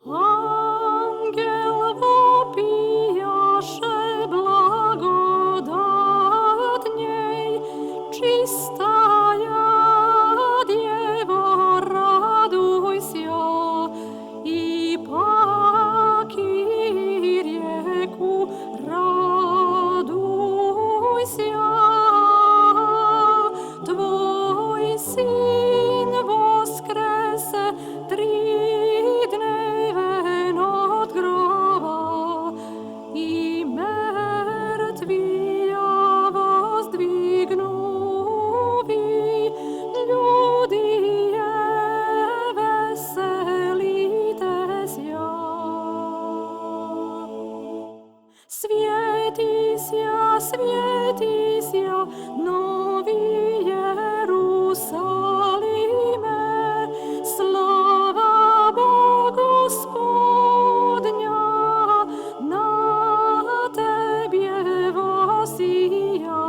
Ангел вопияше благодатней, чистая Дева, радуйся, и паки реку радуйся. Твой Сын воскресе тридневен от гроба, и мертвия воздвигнуви, людие веселитеся. Светися, светися, Новий Єрусалиме, слава Богу Господня, на Тебе восія.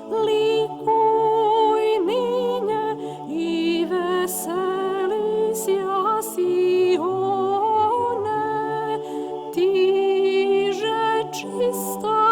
Ликуй нині і веселися, Сіоне, ти же чиста